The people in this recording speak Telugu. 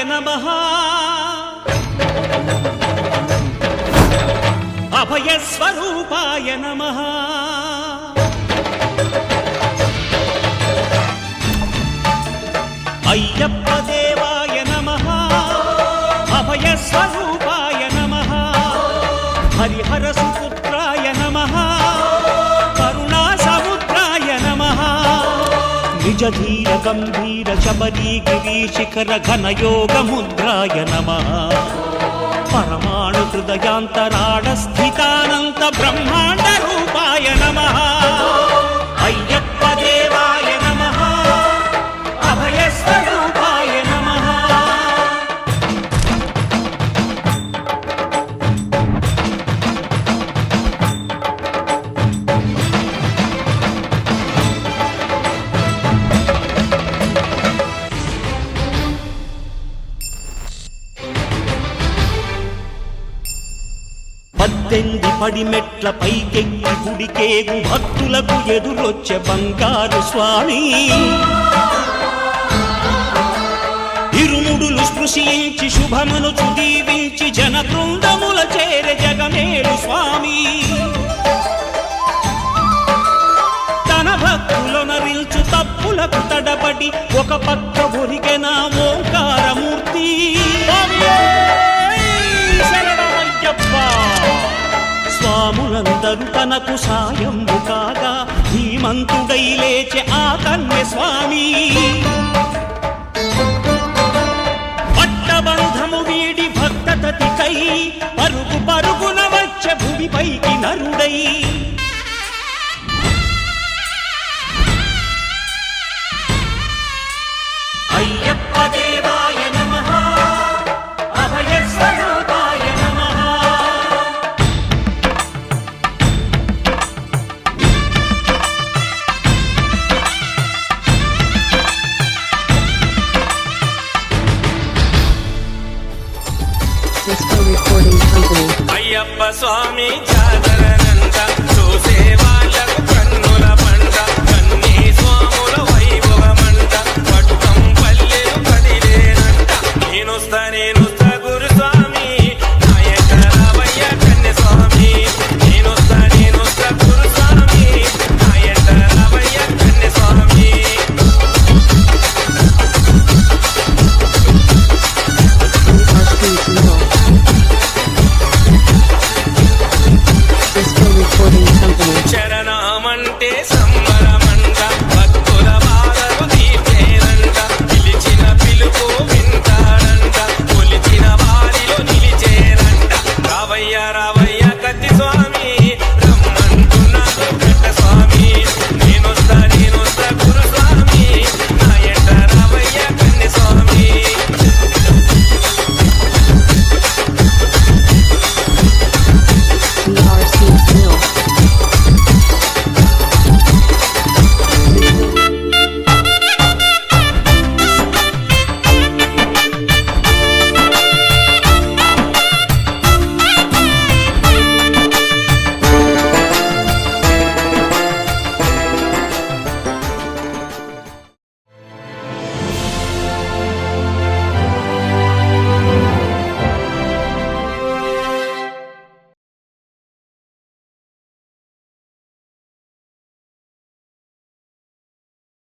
నమః అభయస్వరూపాయ నమః అయ్యప్ప దేవాయ నమః అభయస్వరూపాయ నమః హరిహర సుపుత్రాయ నమః కరుణా సముద్రాయ నమః నిజధీర గంభీర శబరీ గిరీశిఖర ఘనయోగ ముద్రాయ నమః పరమాణు హృదయాంతరాళ స్థితానంత బ్రహ్మాండ రూపాయ నమః అయ్యప్ప దేవాయ నమః అభయస్వరూపాయ నమః పద్దెంది పడిమెట్ల పైకెక్కి గుడికేగు భక్తులకు ఎదురొచ్చే బంగారు స్వామి ఇరుముడులు స్పృశించి శుభమనుచు దీవించి జన బృందముల చేరె జగమేలు స్వామి తన భక్తులనరిల్చు తప్పులకు తడబడి ఒక పక్క ఒరిగెన ఓంకారమూర్తి స్వాములందరూ తనకు సాయంబు కాగా ధీమంతుడై లేచె ఆ కన్య స్వామి పట్టబంధము వీడి భక్తతతికై పరుగు పరుగున వచ్చె భూమిపైకి నరుడై అయ్యప్ప దేవాయ నమః అభయస్వరూపాయ నమః అయ్యప్ప స్వామి జాగరనంద చూసే వాళ్ళకు కన్నుల పంట కన్నీ స్వాముల వైభవమంట పట్టుకం పల్లెలు కదిలేనంట నేనొస్తా గురుస్వామి నాయక రావయ్య కన్య స్వామి నేనొస్తా గురుస్వామి నాయక రావయ్య కన్య స్వామి శరణమంటే